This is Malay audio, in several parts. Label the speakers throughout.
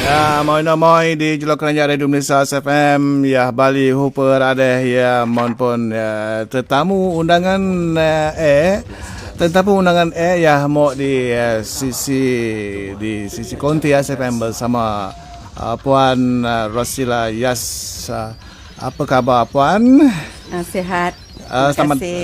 Speaker 1: Ya, moi di Jelok Keranjang Radio Malaysia SFM. Ya, Bali Hooper ada ya maupun ya, tetamu undangan tetamu undangan ya mau di sisi konti SFM bersama Puan Rosila Yas. Apa khabar Puan?
Speaker 2: Sihat.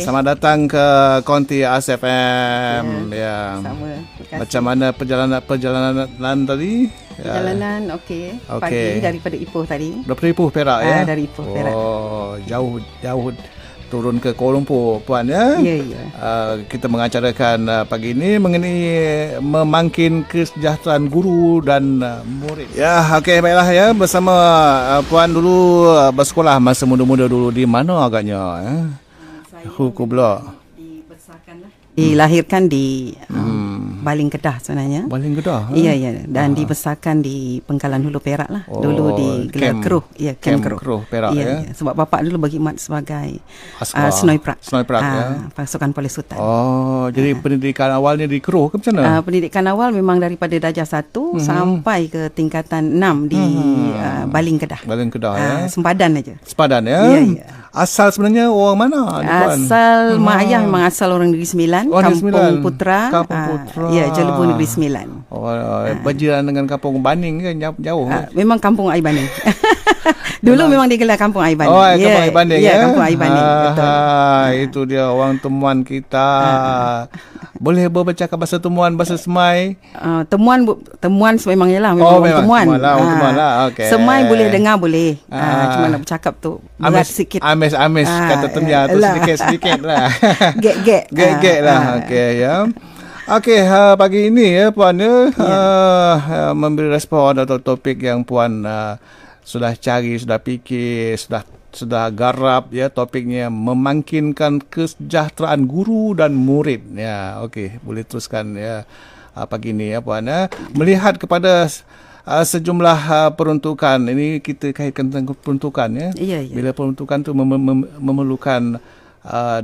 Speaker 1: Selamat datang ke konti ASFM. Ya.
Speaker 2: Sama.
Speaker 1: Macam mana perjalanan tadi?
Speaker 2: Perjalanan okey. Pagi daripada Ipoh tadi.
Speaker 1: Daripada Ipoh Perak ya?
Speaker 2: Dari Ipoh Perak.
Speaker 1: Oh, jauh turun ke Kuala Lumpur Puan ya?
Speaker 2: Ya, ya.
Speaker 1: Kita mengacarakan pagi ini mengenai memangkin kesejahteraan guru dan murid. Ya, okey, baiklah ya, bersama Puan dulu bersekolah masa muda-muda dulu di mana agaknya ya? Hukum pula.
Speaker 2: Dilahirkan di Baling Kedah sebenarnya.
Speaker 1: Baling Kedah?
Speaker 2: Ya, ya. Dan dibesarkan di Pengkalan Hulu Perak lah. Dulu di Gelar Keruh. Ya, Kem
Speaker 1: Keruh Perak ya.
Speaker 2: Sebab bapa dulu berkhidmat sebagai
Speaker 1: Snoiprak
Speaker 2: ya. Pasukan Polis Hutan.
Speaker 1: Oh, jadi pendidikan awalnya di Keruh ke macam mana?
Speaker 2: Pendidikan awal memang daripada darjah 1 sampai ke tingkatan 6 di Baling Kedah.
Speaker 1: Baling Kedah ya.
Speaker 2: Sempadan aja.
Speaker 1: Sempadan ya.
Speaker 2: Ya, ya.
Speaker 1: Asal sebenarnya orang mana?
Speaker 2: Asal mak ayah memang asal orang Negeri Sembilan, Kampung Putra. Ya, Jelebu Negeri Sembilan.
Speaker 1: Berjiran dengan Kampung Baning kan jauh.
Speaker 2: Memang Kampung Air Baning. Dulu memang digelar Kampung Air Baning.
Speaker 1: Oh, Kampung Air Baning ya.
Speaker 2: Kampung Air Baning. Betul.
Speaker 1: Itu dia orang temuan kita. Boleh bercakap bahasa temuan, bahasa semai?
Speaker 2: Temuan memang ialah memang temuan.
Speaker 1: Temuan lah. Okay.
Speaker 2: Semai boleh dengar boleh. Cuma nak bercakap tu berat sikit.
Speaker 1: Amis kata temia tu sedikit lah. Gek lah. Okey ya. Okey, pagi ini ya Puan memberi respon atau topik yang Puan sudah cari, sudah fikir, sudah garap ya, topiknya memangkinkan kesejahteraan guru dan murid. Ya, okey, boleh teruskan ya pagi ini ya Puan. Melihat kepada sejumlah peruntukan, ini kita kaitkan tentang peruntukan ya.
Speaker 2: Ya.
Speaker 1: Bila peruntukan tu memerlukan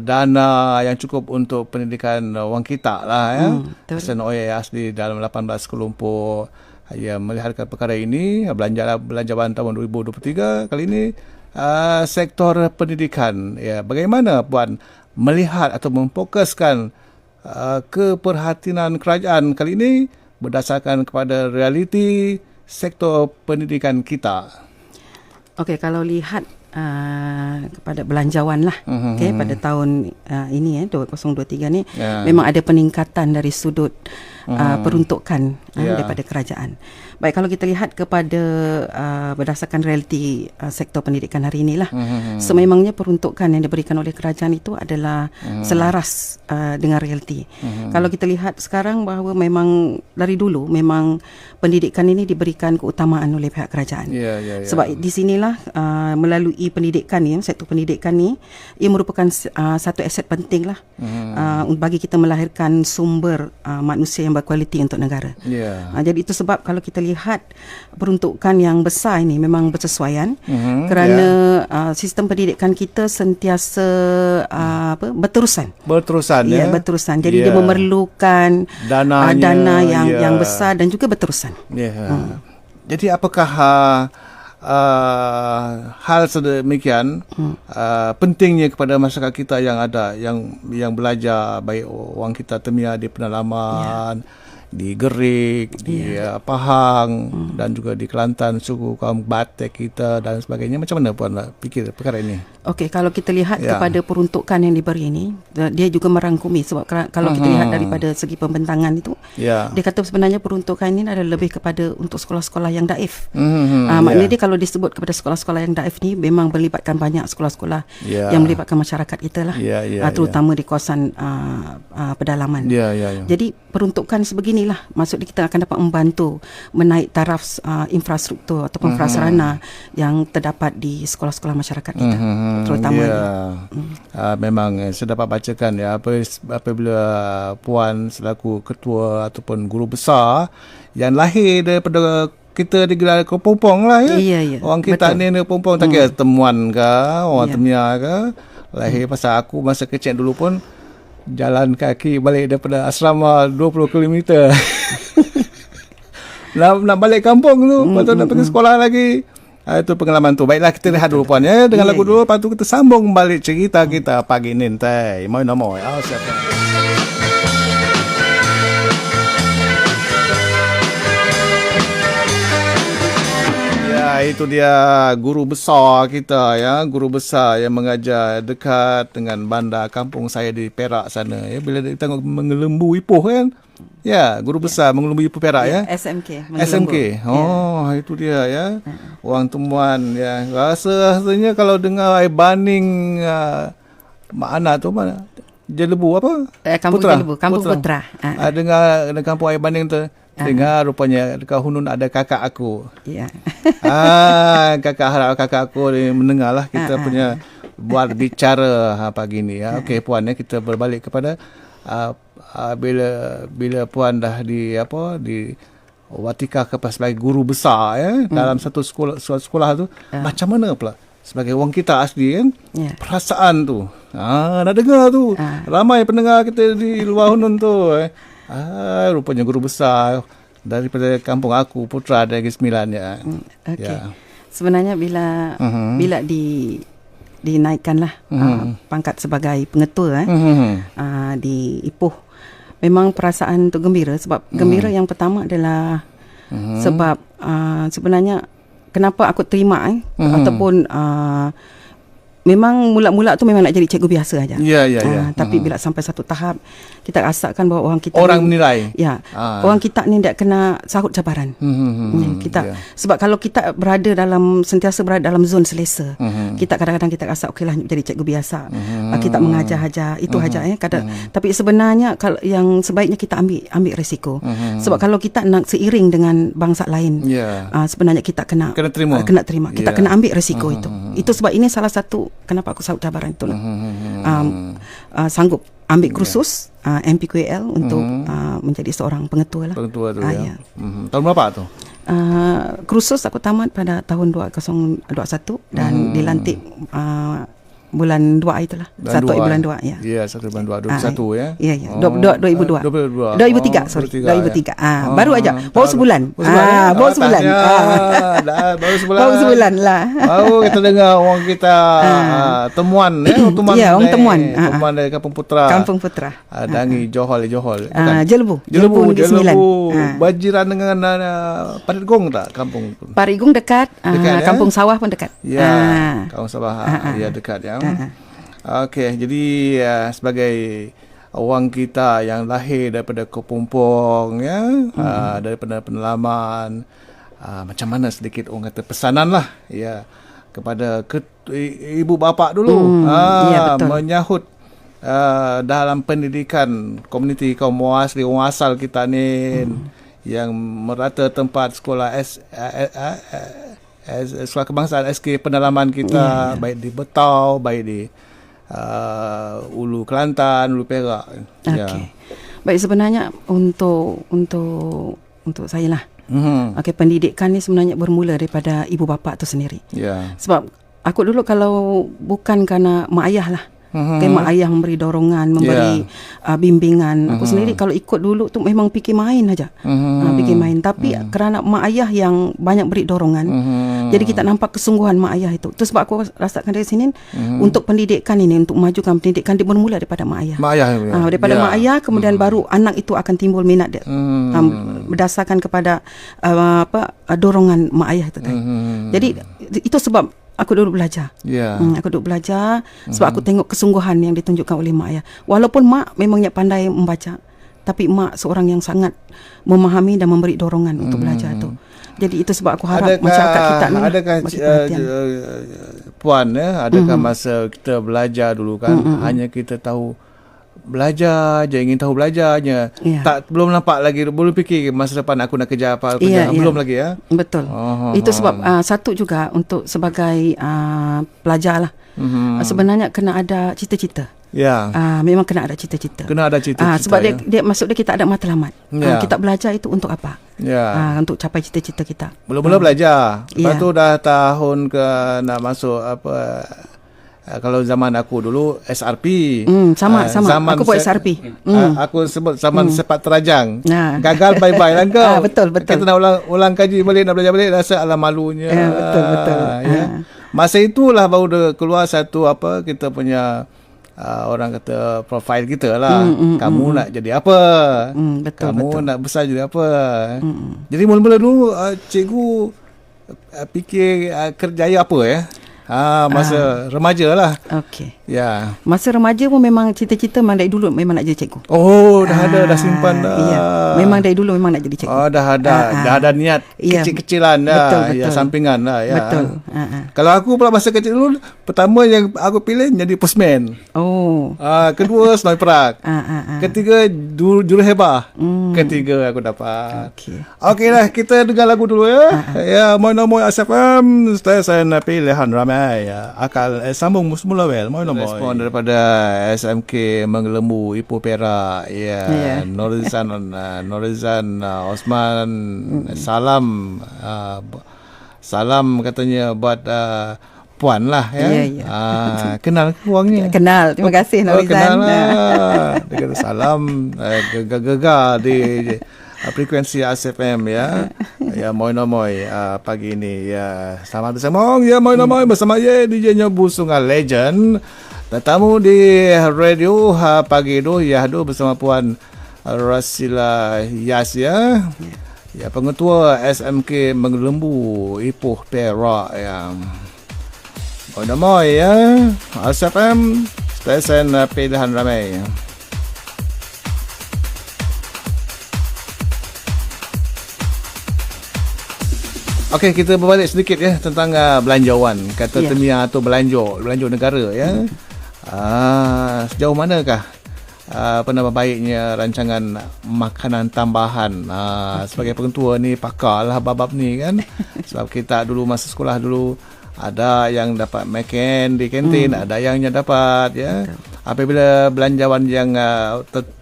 Speaker 1: dana yang cukup untuk pendidikan orang kita lah ya. SNOIS di dalam 18 Kuala Lumpur ya, melihat perkara ini, belanjawan tahun 2023 kali ini sektor pendidikan ya, bagaimana Puan melihat atau memfokuskan keperhatian kerajaan kali ini berdasarkan kepada realiti sektor pendidikan kita?
Speaker 2: Okey, kalau lihat kepada belanjawan lah, pada tahun ini 2023 ni memang ada peningkatan dari sudut peruntukan daripada kerajaan. Baik, kalau kita lihat kepada berdasarkan realiti sektor pendidikan hari inilah, sememangnya peruntukan yang diberikan oleh kerajaan itu adalah selaras dengan realiti. Kalau kita lihat sekarang bahawa memang dari dulu memang pendidikan ini diberikan keutamaan oleh pihak kerajaan. Sebab di sinilah melalui pendidikan ni, sektor pendidikan ni, ia merupakan satu aset penting lah bagi kita melahirkan sumber manusia yang berkualiti untuk negara. Jadi itu sebab kalau kita lihat peruntukan yang besar ini memang bersesuaian kerana sistem pendidikan kita sentiasa berterusan. Berterusan. Jadi dia memerlukan dana yang besar dan juga berterusan.
Speaker 1: Jadi apakah hal sedemikian pentingnya kepada masyarakat kita yang ada yang belajar, baik orang kita temia di pedalaman, di Gerik, di Pahang dan juga di Kelantan, suku kaum Batek kita dan sebagainya. Macam mana Puan fikir perkara ini?
Speaker 2: Okey, kalau kita lihat kepada peruntukan yang diberi ini, dia juga merangkumi, sebab kalau kita lihat daripada segi pembentangan itu, dia kata sebenarnya peruntukan ini adalah lebih kepada untuk sekolah-sekolah yang daif. Maknanya dia kalau disebut kepada sekolah-sekolah yang daif ni memang melibatkan banyak sekolah-sekolah yang melibatkan masyarakat kita lah, terutama di kawasan pedalaman. Jadi peruntukan sebeginilah maksudnya kita akan dapat membantu menaik taraf infrastruktur ataupun prasarana yang terdapat di sekolah-sekolah masyarakat kita. Terutama
Speaker 1: memang saya dapat bacakan ya, apabila Puan selaku ketua ataupun guru besar yang lahir daripada kita digelar ke Pompong lah ya. Orang kita ni Pompong, tak kira temuan ke orang temia ke, lahir pasal aku masa kecil dulu pun jalan kaki balik daripada asrama 20 km. nak balik kampung tu, lepas tu nak pergi sekolah lagi. Itu pengalaman tu. Baiklah, kita lihat dulu puan ya, dengan lagu dulu, lepas tu kita sambung balik cerita kita pagi ni. Mau nama siapa? Itu dia guru besar kita ya, guru besar yang mengajar dekat dengan bandar kampung saya di Perak sana ya. Bila dia tengok mengelembu Ipoh kan. Ya, guru besar mengelembu Ipoh Perak ya. SMK. Itu dia ya. Orang temuan ya. Rasanya kalau dengar air baning mana tu mana? Jelebu apa?
Speaker 2: Kampung
Speaker 1: Putra.
Speaker 2: Jelebu, Kampung Putra.
Speaker 1: Dengar kampung air baning tu. Dengar rupanya dekat Hunun ada kakak aku.
Speaker 2: Ya.
Speaker 1: Kakak aku ni mendengar lah kita punya buat bicara pagi ni ya. Okey puan ya, kita berbalik kepada bila puan dah di watika sebagai guru besar ya dalam satu sekolah tu, macam mana pula sebagai orang kita asli kan, perasaan tu nak dengar tu ramai pendengar kita di luar Hunun tu rupanya guru besar daripada kampung aku, Putra Negeri Sembilan ya.
Speaker 2: Okey. Ya. Sebenarnya bila dinaikkanlah pangkat sebagai pengetua di Ipoh, memang perasaan tu gembira. Sebab gembira yang pertama adalah sebab sebenarnya kenapa aku terima ataupun memang mula-mula tu memang nak jadi cikgu biasa aja.
Speaker 1: Ya.
Speaker 2: Tapi bila sampai satu tahap, kita rasakan bahawa
Speaker 1: orang menilai.
Speaker 2: Ya. Orang kita ni tak kena sahut cabaran. Sebab kalau kita sentiasa berada dalam zon selesa, kita kadang-kadang kita rasa okeylah jadi cikgu biasa. Kita mengajar aja, itu aja tapi sebenarnya kalau yang sebaiknya kita ambil risiko. Sebab kalau kita nak seiring dengan bangsa lain, sebenarnya kita kena terima. Kita kena ambil risiko itu. Itu sebab ini salah satu kenapa aku sahut cabaran itulah. Sanggup ambil kursus MPQL untuk menjadi seorang pengetua lah.
Speaker 1: Pengetua tu ya. Tahun berapa tu?
Speaker 2: Kursus aku tamat pada tahun 2021 dan dilantik bulan 2 itulah. 1 bulan 2 ya.
Speaker 1: Ya, 1 bulan 2 21 ya.
Speaker 2: Ya. 2002. 2003 sorry. 2003. Baru aja. Baru sebulan. Baru sebulan.
Speaker 1: Baru sebulan.
Speaker 2: Baru sebulan lah.
Speaker 1: Baru kita dengar orang kita temuan ya,
Speaker 2: orang temuan.
Speaker 1: Temuan dari Kampung Putra.
Speaker 2: Kampung Putra.
Speaker 1: Dangi Johor.
Speaker 2: Jelebu Negeri Sembilan.
Speaker 1: Bajiran dengan Parit Gong tak kampung?
Speaker 2: Parit Gong dekat Kampung Sawah pun dekat.
Speaker 1: Ya, Kampung Sawah ya dekat ya. Okey, jadi sebagai orang kita yang lahir daripada Kepompong ya, daripada pendalaman, macam mana sedikit orang kata pesanan lah ya kepada ibu bapa dulu menyahut dalam pendidikan komuniti kaum asli orang asal kita ni yang merata tempat sekolah sekolah kebangsaan SK pendalaman kita baik di Betau, baik di Ulu Kelantan, Ulu Perak.
Speaker 2: Okey. Baik, sebenarnya untuk saya lah. Okey, pendidikan ni sebenarnya bermula daripada ibu bapa tu sendiri. Sebab aku dulu kalau bukan kerana mak ayah lah, mak ayah memberi dorongan, memberi bimbingan. Aku sendiri kalau ikut dulu tu memang fikir main aja. Fikir main. Tapi kerana mak ayah yang banyak beri dorongan, jadi kita nampak kesungguhan mak ayah itu. Itu sebab aku rasakan dari sini untuk pendidikan ini, untuk memajukan pendidikan dia bermula daripada mak ayah. Daripada mak ayah, kemudian baru anak itu akan timbul minat dia. Berdasarkan kepada dorongan mak ayah itu tadi. Jadi itu sebab aku dulu belajar. Aku dulu belajar sebab aku tengok kesungguhan yang ditunjukkan oleh mak ayah. Walaupun mak memangnya pandai membaca, tapi mak seorang yang sangat memahami dan memberi dorongan untuk belajar tu. Jadi itu sebab aku harap masyarakat kita ni bagi perhatian.
Speaker 1: Puan adakah masa kita belajar dulu kan hanya kita tahu belajar je, ingin tahu belajarnya, belum nampak lagi, belum fikir masa depan aku nak kerja apa, belum lagi ya.
Speaker 2: Betul. Itu sebab satu juga untuk sebagai pelajar lah, sebenarnya kena ada cita-cita. Memang kena ada cita-cita. Sebab dia maksud dia kita ada matlamat. Kita belajar itu untuk apa? Untuk capai cita-cita kita.
Speaker 1: Mula-mula belajar. Lepas tu dah tahun ke nak masuk kalau zaman aku dulu SRP.
Speaker 2: Sama. Aku buat SRP.
Speaker 1: Aku sebut zaman sepak terajang.
Speaker 2: Nah.
Speaker 1: Gagal bye-bye lah kau.
Speaker 2: Betul.
Speaker 1: Kita nak ulang kaji balik, nak belajar balik, rasa alah malunya.
Speaker 2: Betul.
Speaker 1: Ya. Masa itulah baru dia keluar satu kita punya orang kata profil kita lah. Kamu nak jadi apa? Kamu nak besar jadi apa? Jadi mula-mula dulu cikgu fikir kerjaya apa ya? Masa remaja lah.
Speaker 2: Okey.
Speaker 1: Ya.
Speaker 2: Masa remaja pun memang cita-cita memang dari dulu memang nak jadi cikgu.
Speaker 1: Oh, dah simpan dah.
Speaker 2: Ya. Memang dari dulu memang nak jadi cikgu.
Speaker 1: Oh, dah ada niat kecil-kecilan dah.
Speaker 2: Betul.
Speaker 1: Ya, sampingan lah ya.
Speaker 2: Betul.
Speaker 1: Kalau aku pula masa kecil dulu, pertama yang aku pilih jadi postman.
Speaker 2: Oh.
Speaker 1: Kedua sniper perak. Ketiga juruhebah. Ketiga aku dapat. Okey lah, kita dengar lagu dulu ya. Ya, Moy SFM, stesen pilihan ramai. Ya, akal sambung semula well. Respon daripada SMK Menglembu Ipoh Perak. Ya, Norizan Osman, salam katanya buat puan lah ya. Kenal ke orangnya?
Speaker 2: Kenal. Terima kasih Norizan.
Speaker 1: Kenal lah. Dia kata salam gegar di frekuensi ASFM ya. Ya Moy pagi ini ya. Selamat bersama ya Moy bersama DJ Nyobu Sungai Legend. Tetamu di radio pagi itu ya bersama Puan Rasila Yas ya. Ya pengetua SMK Menglembu Ipoh Perak ya. Moy ya. ASFM stesen pilihan ramai. Okey, kita berbalik sedikit ya tentang belanjawan. Kata Temia atau belanja negara ya. Sejauh manakah baiknya rancangan makanan tambahan? Sebagai pengetua ni pakar lah bab ni kan. Sebab kita dulu masa sekolah dulu ada yang dapat makan di kantin, ada yang dapat ya. Apabila belanjawan yang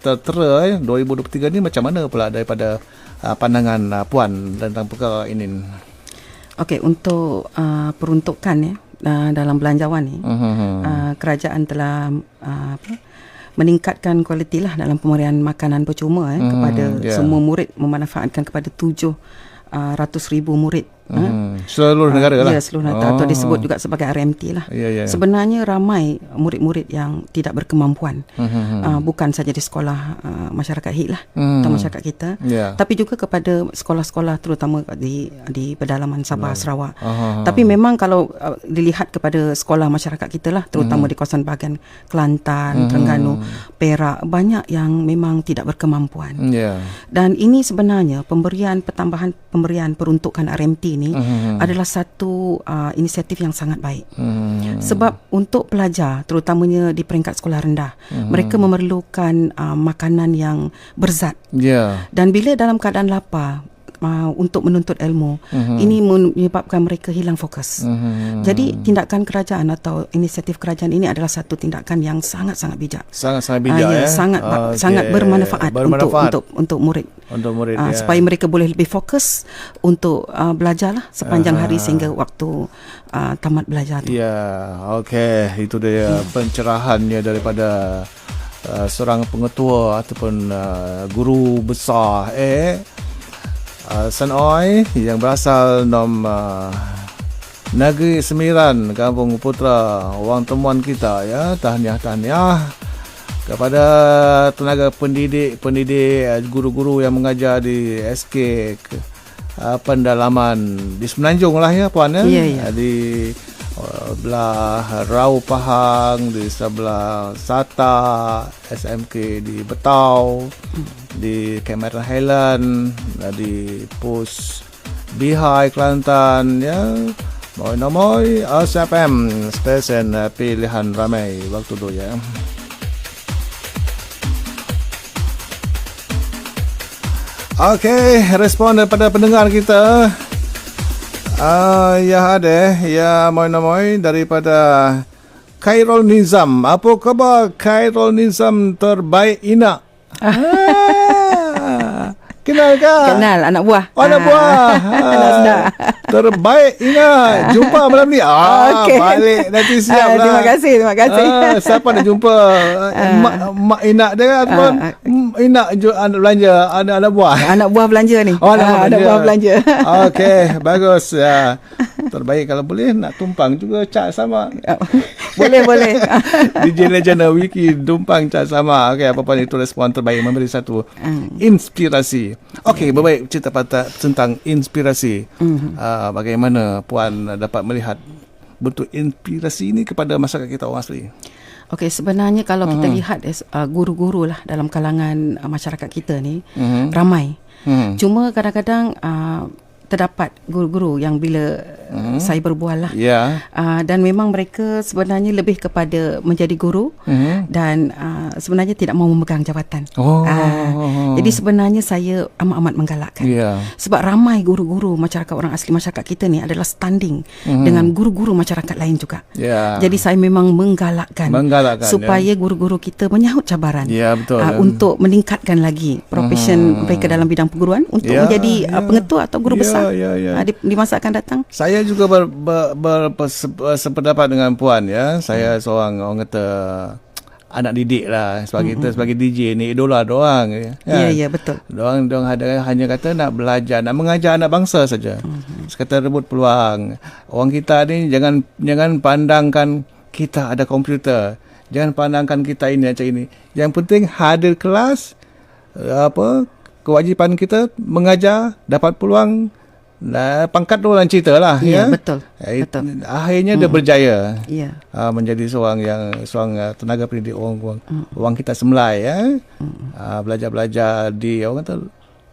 Speaker 1: tertera 2023 ni macam mana pula daripada pandangan puan tentang perkara ini?
Speaker 2: Okey, untuk peruntukan ya dalam belanjawan ni, kerajaan telah meningkatkan kualiti lah dalam pemberian makanan percuma kepada semua murid, memanfaatkan kepada 700,000 murid.
Speaker 1: Seluruh negara lah.
Speaker 2: Ya, seluruh negara atau disebut juga sebagai RMT lah. Sebenarnya ramai murid-murid yang tidak berkemampuan. Bukan saja di sekolah masyarakat HIT lah atau masyarakat kita, tapi juga kepada sekolah-sekolah terutama di pedalaman Sabah, Sarawak. Tapi memang kalau dilihat kepada sekolah masyarakat kita lah, terutama di kawasan bahagian Kelantan, Terengganu, Perak, banyak yang memang tidak berkemampuan. Dan ini sebenarnya pemberian peruntukan RMT ini adalah satu inisiatif yang sangat baik. Sebab untuk pelajar terutamanya di peringkat sekolah rendah, mereka memerlukan makanan yang berzat. Dan bila dalam keadaan lapar untuk menuntut ilmu, ini menyebabkan mereka hilang fokus. Jadi tindakan kerajaan atau inisiatif kerajaan ini adalah satu tindakan yang sangat-sangat bijak.
Speaker 1: Sangat-sangat bijak
Speaker 2: sangat bermanfaat untuk murid. Supaya mereka boleh lebih fokus untuk belajarlah sepanjang hari sehingga waktu tamat belajar tu.
Speaker 1: Okey, itu dia pencerahannya daripada seorang pengetua ataupun guru besar San Oi yang berasal Negeri Sembilan, Kampung Putra, orang temuan kita ya. Tahniah kepada tenaga pendidik, guru-guru yang mengajar di SK pendalaman di Semenanjung lah ya puan ya. Di belah Rau Pahang, di sebelah Sata, SMK di Betau, di Cameron Highland, di Pos Bihai Kelantan ya. Moy ASFM stesen pilihan ramai waktu tu ya. Okey, respon daripada pendengar kita. Moy daripada Khairul Nizam. Apa khabar Khairul Nizam terbaik Ina? Kenal kah?
Speaker 2: Kenal anak buah.
Speaker 1: Anak buah. Terbaik, ingat. Jumpa malam ni.
Speaker 2: Okey.
Speaker 1: Balik nanti siap lah.
Speaker 2: Terima kasih.
Speaker 1: Siapa nak jumpa? Mak Inak dia ataupun Inak anak belanja anak buah.
Speaker 2: Anak buah belanja ni. Anak buah belanja.
Speaker 1: Okey, bagus. Terbaik kalau boleh nak tumpang juga cat sama.
Speaker 2: Boleh.
Speaker 1: DJ Legend Wiki tumpang cat sama. Okey, apa-apa itu respon terbaik, memberi satu inspirasi. Okey, berbaik cerita tentang inspirasi. Bagaimana Puan dapat melihat bentuk inspirasi ini kepada masyarakat kita orang asli?
Speaker 2: Okey, sebenarnya kalau kita lihat guru-guru lah dalam kalangan masyarakat kita ni ramai. Cuma kadang-kadang terdapat guru-guru yang bila saya berbual lah, dan memang mereka sebenarnya lebih kepada menjadi guru dan sebenarnya tidak mahu memegang jabatan. Jadi sebenarnya saya amat-amat menggalakkan, sebab ramai guru-guru masyarakat orang asli masyarakat kita ni adalah standing dengan guru-guru masyarakat lain juga. Jadi saya memang menggalakkan supaya guru-guru kita menyahut cabaran untuk meningkatkan lagi profesion mereka dalam bidang perguruan untuk menjadi pengetua atau guru besar di masa akan datang.
Speaker 1: Saya juga sependapat dengan Puan ya. Saya seorang orang kata anak didik lah, sebagai kita sebagai DJ ni idola doang ya.
Speaker 2: Ya, betul.
Speaker 1: Doang hanya kata nak belajar, nak mengajar anak bangsa saja. Sekata rebut peluang. Orang kita ni jangan pandangkan kita ada komputer. Jangan pandangkan kita ini macam ini. Yang penting hadir kelas, kewajipan kita mengajar, dapat peluang. Pangkat tu orang cerita lah.
Speaker 2: Betul.
Speaker 1: Akhirnya dia berjaya menjadi seorang tenaga pendidik orang kita semulai belajar di orang kata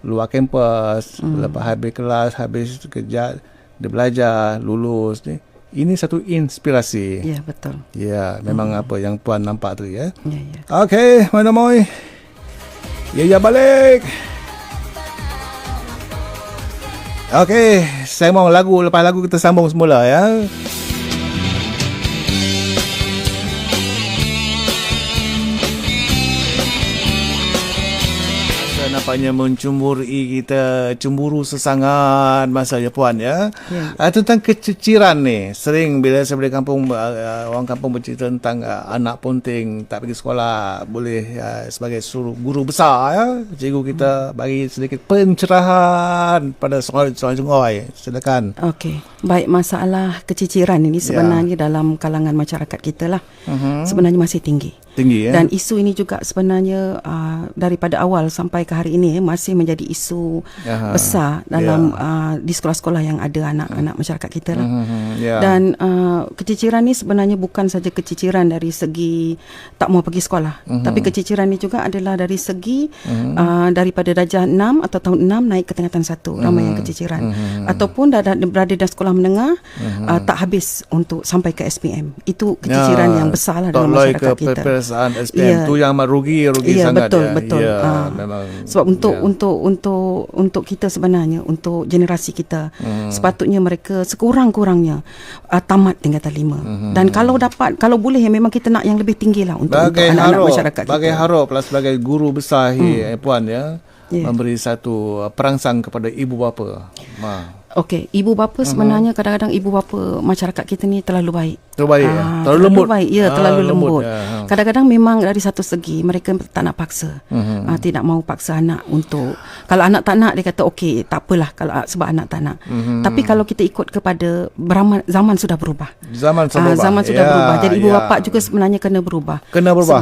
Speaker 1: luar kampus, lepas habis kelas, habis kerja dia belajar, lulus ni. Ini satu inspirasi.
Speaker 2: Ya, betul.
Speaker 1: Ya, memang apa yang Puan nampak tu ya. Okey, mana moi. Ya balik. Okey, saya mau lepas lagu kita sambung semula ya. Nampaknya mencemburi kita, cemburu sesangat masanya Puan ya. Tentang keciciran ni, sering bila saya balik kampung, orang kampung bercerita tentang anak ponting tak pergi sekolah, boleh sebagai guru besar ya, cikgu kita bagi sedikit pencerahan pada soal-soal. Silakan.
Speaker 2: Okey, baik, masalah keciciran ini sebenarnya dalam kalangan masyarakat kita lah sebenarnya masih tinggi ya? Dan isu ini juga sebenarnya daripada awal sampai ke hari ini masih menjadi isu besar dalam di sekolah-sekolah yang ada anak-anak masyarakat kita lah. Dan keciciran ni sebenarnya bukan saja keciciran dari segi tak mau pergi sekolah, tapi keciciran ni juga adalah dari segi daripada darjah 6 atau tahun 6 naik ke tingkatan 1, ramai yang keciciran, ataupun berada dalam sekolah menengah tak habis untuk sampai ke SPM. Itu keciciran yang besar lah dalam masyarakat kita.
Speaker 1: SPM tu yang amat rugi sangat.
Speaker 2: Betul.
Speaker 1: Memang.
Speaker 2: Sebab untuk kita sebenarnya, untuk generasi kita, sepatutnya mereka sekurang-kurangnya tamat tingkatan 5. Dan kalau boleh memang kita nak yang lebih tinggi lah untuk anak-anak masyarakat kita.
Speaker 1: Bagai harap lah sebagai guru besar Puan ya, memberi satu perangsang kepada ibu bapa.
Speaker 2: Okey, ibu bapa sebenarnya kadang-kadang ibu bapa masyarakat kita ni terlalu baik.
Speaker 1: Terlalu lembut.
Speaker 2: Terlalu lembut. Kadang-kadang memang dari satu segi mereka tak nak paksa. Tidak mahu paksa anak untuk, kalau anak tak nak dia kata okey, tak apalah kalau sebab anak tak nak. Tapi kalau kita ikut kepada zaman sudah berubah. Zaman sudah berubah. Jadi ibu bapa juga sebenarnya kena berubah.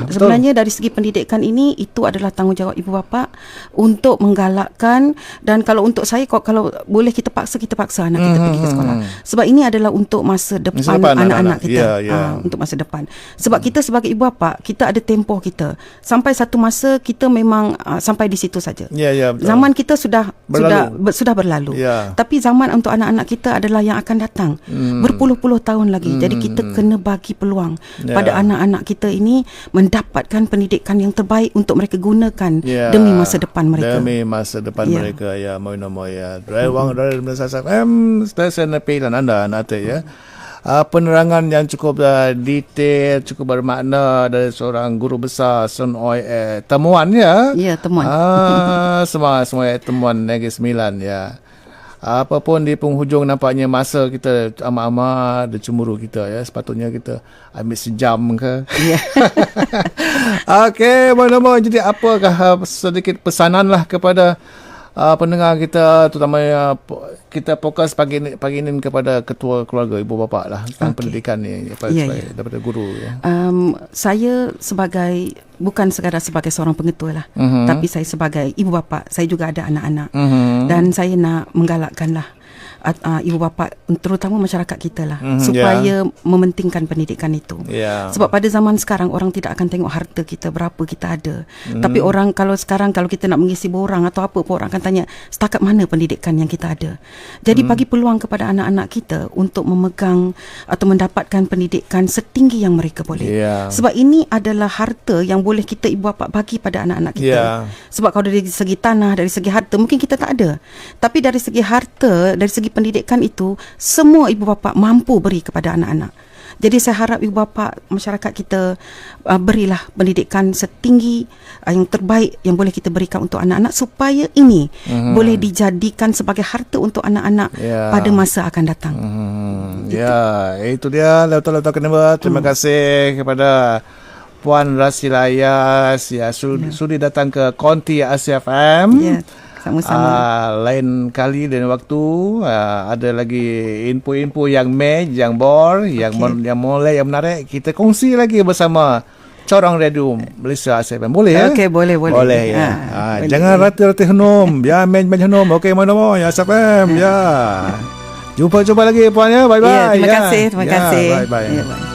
Speaker 2: Sebenarnya dari segi pendidikan ini, itu adalah tanggungjawab ibu bapa untuk menggalakkan. Dan kalau untuk saya, kalau boleh kita paksa anak kita pergi ke sekolah. Sebab ini adalah untuk masa depan anak-anak kita. Untuk masa depan. Sebab kita sebagai ibu bapa, kita ada tempoh kita. Sampai satu masa kita memang sampai di situ saja. Zaman kita sudah berlalu. Tapi zaman untuk anak-anak kita adalah yang akan datang. Berpuluh-puluh tahun lagi. Jadi kita kena bagi peluang pada anak-anak kita ini mendapatkan pendidikan yang terbaik untuk mereka gunakan demi masa depan mereka.
Speaker 1: Ya, mau ya. Dari Stesen Pilihan anda nanti ya. penerangan yang cukup detail, cukup bermakna dari seorang guru besar Sun Oi temuan ya.
Speaker 2: Ya, temuan.
Speaker 1: Semua temuan Negeri Sembilan ya. Apapun di penghujung nampaknya masa kita amat-amat ada cemburu kita ya. Sepatutnya kita ambil sejam ke.
Speaker 2: Ya.
Speaker 1: Okey, mana-mana. Jadi apakah sedikit pesanan lah kepada pendengar kita, terutama kita fokus pagi ini kepada ketua keluarga, ibu bapa lah tentang pendidikan ni daripada guru ya.
Speaker 2: Saya bukan sekadar sebagai seorang pengetua lah, tapi saya sebagai ibu bapa, saya juga ada anak-anak, dan saya nak menggalakkanlah ibu bapa, terutama masyarakat kita lah, supaya mementingkan pendidikan itu. Sebab pada zaman sekarang orang tidak akan tengok harta kita berapa kita ada, tapi orang kalau kita nak mengisi borang atau apa pun, orang akan tanya setakat mana pendidikan yang kita ada. Jadi bagi peluang kepada anak-anak kita untuk memegang atau mendapatkan pendidikan setinggi yang mereka boleh. Sebab ini adalah harta yang boleh kita ibu bapa bagi pada anak-anak kita. Sebab kalau dari segi tanah, dari segi harta mungkin kita tak ada, tapi dari segi harta, dari segi pendidikan itu semua ibu bapa mampu beri kepada anak-anak. Jadi saya harap ibu bapa masyarakat kita berilah pendidikan setinggi yang terbaik yang boleh kita berikan untuk anak-anak, supaya ini boleh dijadikan sebagai harta untuk anak-anak pada masa akan datang.
Speaker 1: Itu dia Lautan Kenapa. Terima kasih kepada Puan Rasilayas sudi datang ke Konti Asia FM.
Speaker 2: Sama-sama.
Speaker 1: Lain kali dan waktu ada lagi info-info yang yang mulai yang menarik, kita kongsi lagi bersama Corang Radio Malaysia ASEAN. Boleh ya?
Speaker 2: Okey, boleh.
Speaker 1: Boleh ya. Jangan rati-rati henum. Ya, main henum. Okey, mana ya ASEAN ya. Jumpa lagi puan ya. Bye bye.
Speaker 2: Terima kasih.
Speaker 1: Bye bye.